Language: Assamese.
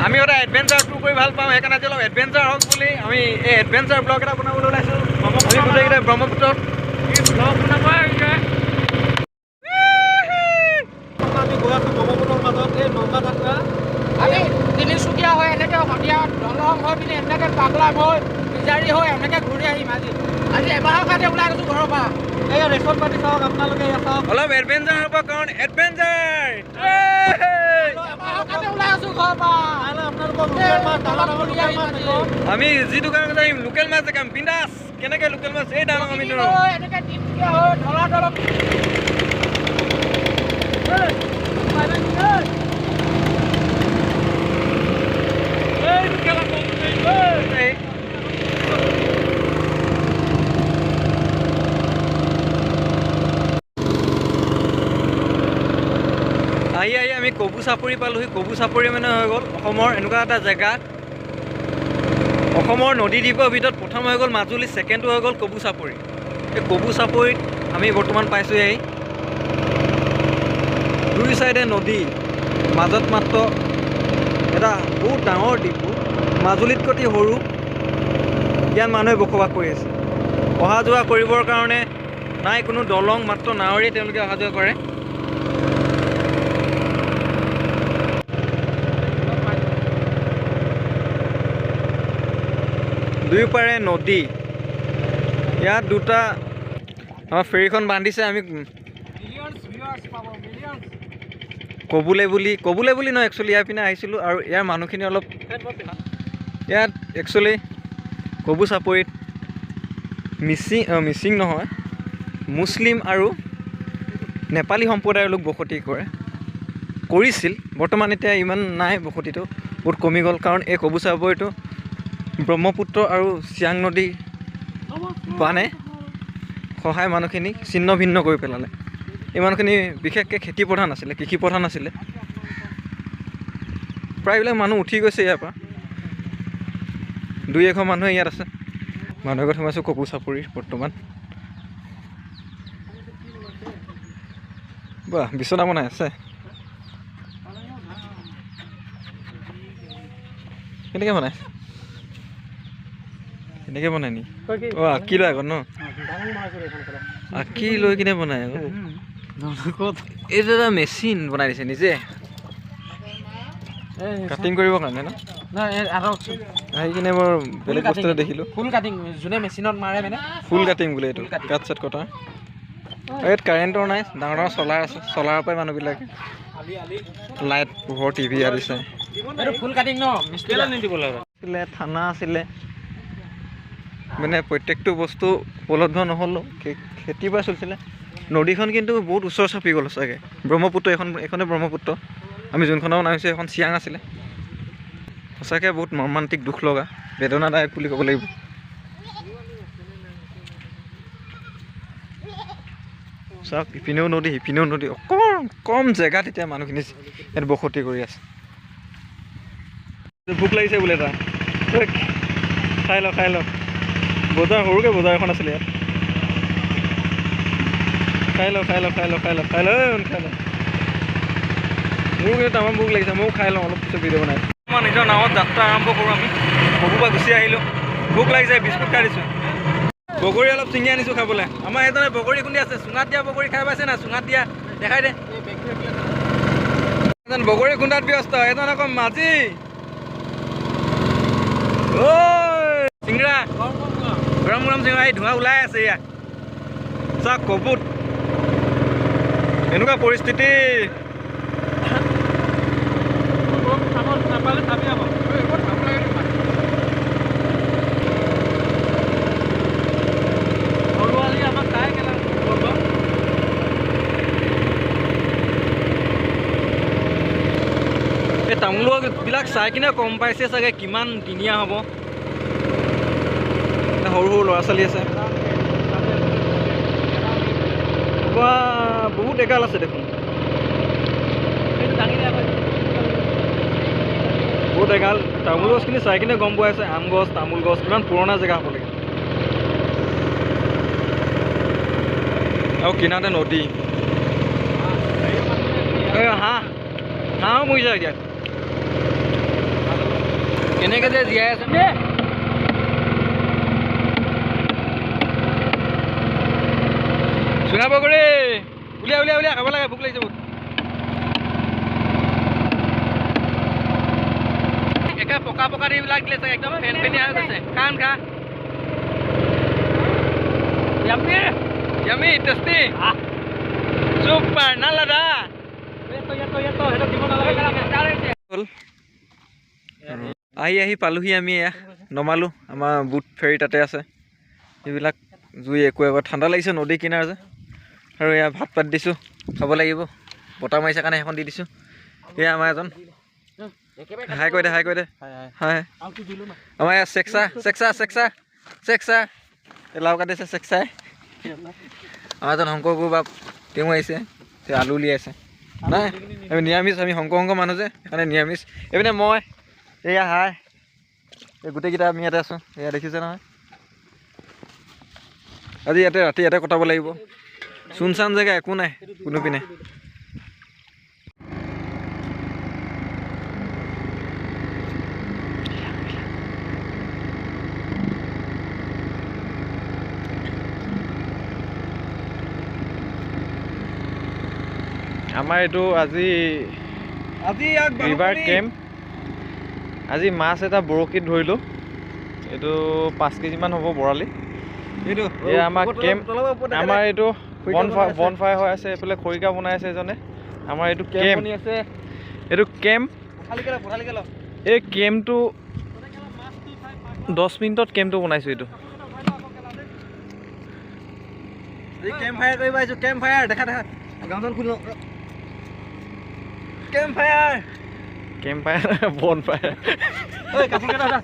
আমি এটা এডভেঞ্চাৰ টুৰ কৰি ভাল পাওঁ সেইকাৰণে আজি অলপ এডভেঞ্চাৰ হওক বুলি আমি এই এডভেঞ্চাৰ ব্লগ এটা বনাবলৈ ওলাইছোঁ আমি গোটেইকেইটাই ব্ৰহ্মপুত্ৰত ব্লগ বনাব আমি গৈ আছোঁ ব্ৰহ্মপুত্ৰৰ মাজত এই নৌকা যাত্ৰা আমি তিনিচুকীয়া হৈ এনেকৈ সন্ধিয়া দলং হৈ পিনে এনেকৈ পাগলা হৈ বিজাৰী হৈ এনেকৈ ঘূৰি আহিম আজি এবাৰৰ কাৰণে ওলাই গৈছোঁ ঘৰৰ পৰা এই ৰেচন পাতি চাওক আপোনালোকে চাওক অলপ এডভেঞ্চাৰ হ'ব কাৰণ এডভেঞ্চাৰ আমি যি দোকানত যাম লোকেল মাছ দেখাম বিন্দাছ কেনেকৈ লোকেল মাছ এই দাম আমি আহি আমি কবু চাপৰি পালোহি কবু চাপৰি মানে হৈ গ'ল অসমৰ এনেকুৱা এটা জেগা অসমৰ নদী দ্বীপৰ ভিতৰত প্ৰথম হৈ গ'ল মাজুলী ছেকেণ্ডটো হৈ গ'ল কবু চাপৰি এই কবু চাপৰিত আমি বৰ্তমান পাইছোঁহি আহি দুই চাইডে নদী মাজত মাত্ৰ এটা বহুত ডাঙৰ দ্বীপ মাজুলীতকৈ সৰু ইয়াত মানুহে বসবাস কৰি আছে অহা যোৱা কৰিবৰ কাৰণে নাই কোনো দলং মাত্ৰ নাৱেৰে তেওঁলোকে অহা যোৱা কৰে দুয়োপাৰে নদী ইয়াত দুটা আমাৰ ফেৰীখন বান্ধিছে আমি কবুলে বুলি নহয় একচুৱেলি ইয়াৰ পিনে আহিছিলোঁ আৰু ইয়াৰ মানুহখিনি অলপ ইয়াত একচুৱেলি কবু চাপৰিত মিচিং নহয় মুছলিম আৰু নেপালী সম্প্ৰদায়ৰ লোক বসতি কৰিছিল বৰ্তমান এতিয়া ইমান নাই বসতিটো বহুত কমি গ'ল কাৰণ এই কবু চাপৰিটো ব্ৰহ্মপুত্ৰ আৰু চিয়াং নদী বানে সহায় মানুহখিনি ছিন্ন ভিন্ন কৰি পেলালে এই মানুহখিনি বিশেষকৈ খেতি প্ৰধান আছিলে কৃষি প্ৰধান আছিলে প্ৰায়বিলাক মানুহ উঠি গৈছে ইয়াৰ পৰা দুই এঘৰ মানুহে ইয়াত আছে মানুহ এঘৰত সোমাইছোঁ কবু চাপৰি বৰ্তমান বাহ বিচনা বনাই আছে কেনেকৈ বনাই এনেকৈ বনাই নি অঁ আঁকি লৈ আগত ন আঁকি লৈ কিনে বনাই আকৌ এইটো এটা মেচিন বনাই দিছে নিজে কাটিং কৰিবৰ কাৰণে ন আহি কিনে বৰ বেলেগ বস্তু এটা দেখিলোঁ ফুল কাটিং যোনে মেচিনত মাৰে মানে ফুল কাটিং বোলে এইটো কাট চাট কটা ইয়াত কাৰেণ্টৰ নাই ডাঙৰ ডাঙৰ চলাৰ আছে চলাৰৰ পৰাই মানুহবিলাকে লাইট পোহৰ টিভি আদি চাই ফুল কাটিং ন আছিলে থানা আছিলে মানে প্ৰত্যেকটো বস্তু উপলব্ধ নহ'লেও খেতি বাতি চলিছিলে নদীখন কিন্তু বহুত ওচৰ চাপি গ'ল চাগে ব্ৰহ্মপুত্ৰ এইখনে ব্ৰহ্মপুত্ৰ আমি যোনখনৰ নাম হৈছে এখন চিয়াং আছিলে সঁচাকৈ বহুত মৰ্মান্তিক দুখ লগা বেদনাদায়ক বুলি ক'ব লাগিব চাওক ইপিনেও নদী সিপিনেও নদী অকণ কম জেগাত এতিয়া মানুহখিনি ইয়াত বসতি কৰি আছে ভোক লাগিছে বোলে এটা খাই লওক বজাৰ সৰুকৈ বজাৰ এখন আছিলে ইয়াত খাই লওক মোৰ কিন্তু তামাম ভোক লাগিছে ময়ো খাই লওঁ অলপ পিছত ভিডিঅ' বনাই আমাৰ নিজৰ নাৱত যাত্ৰা আৰম্ভ কৰোঁ আমি কবুৰ পৰা গুচি আহিলোঁ ভোক লাগিছে বিস্কুট খাই দিছোঁ বগৰী অলপ ছিঙি আনিছোঁ খাবলৈ আমাৰ এজনে বগৰী খুন্দি আছে চুঙাত দিয়া বগৰী খাই পাইছে না চুঙাত দিয়া দেখাই দে এজন বগৰী খুন্দাত ব্যস্ত এজন আকৌ মাঝি ঐ চিংৰা গৰম চিংৰা এই ধোঁৱা ওলাই আছে ইয়াত চাওক কবুত এনেকুৱা পৰিস্থিতি এই তামোলবিলাক চাই কিনে গম পাইছে চাগে কিমান দিনীয়া হ'ব সৰু ল'ৰা ছোৱালী আছে বহুত এগাল আছে দেখোন বহুত এগাল তামোল গছখিনি চাই কিনে গম পোৱা আছে আম গছ তামোল গছ কিমান পুৰণা জেগা হ'ব লাগে আৰু কিনাৰতে নদী হাঁহ মৰি যায় এতিয়া কেনেকৈ যে জীয়াই আছে চুঙা বগৰী উলিয়া উলিয়া উলিয়া খাব লাগে ভোক লাগিছে বহুত একে পকা পকা এইবিলাক দিলে চাগে একদম ফেন ফেনি হৈ গৈছে খান খা Yummy, tasty. Super, nalada. আহি পালোহি আমি এয়া নমালো আমাৰ বুট ফেৰী তাতে আছে এইবিলাক জুই একো এবাৰ ঠাণ্ডা লাগিছে নদী কিনাৰ যে আৰু এয়া ভাত পাত দিছোঁ খাব লাগিব বতাহ মাৰিছে কাৰণে এখন দি দিছোঁ এয়া আমাৰ এজন হাই কৈ দে হাই আমাৰ এয়া চেকচা লাও কাটিছে চেকচাই আমাৰ এজন শংকৰ গুৰু বাপ তেওঁ আহিছে তেওঁ আলু উলিয়াইছে নাই আমি নিৰামিষ আমি শংকৰ মানুহ যে সেইকাৰণে নিৰামিষ এইপিনে মই এয়া হাই এই গোটেইকেইটা আমি ইয়াতে আছোঁ এয়া দেখিছে নহয় আজি ইয়াতে ৰাতি ইয়াতে কটাব লাগিব চুনচান জেগা একো নাই কোনো পিনে আমাৰ এইটো আজি ৰিভাৰ কেম্প আজি মাছ এটা বৰশীত ধৰিলোঁ এইটো 5 কেজিমান হ'ব বৰালি এইটো আমাৰ কেম্প আমাৰ এইটো বন ফায়াৰ হৈ আছে এইফালে খৰিকা বনাই আছে এজনে আমাৰ এইটো কেম্প এই কেম্পটো 10 মিনিটত কেম্পটো বনাইছোঁ এইটো কেম্প ফায়াৰ কৰিব আহিছোঁ কেম্প ফায়াৰ দেখা গাঁওখন খুলি লওঁ কেম্প ফায়াৰ বন ফায়াৰ ঐ কাপোৰ কেইটা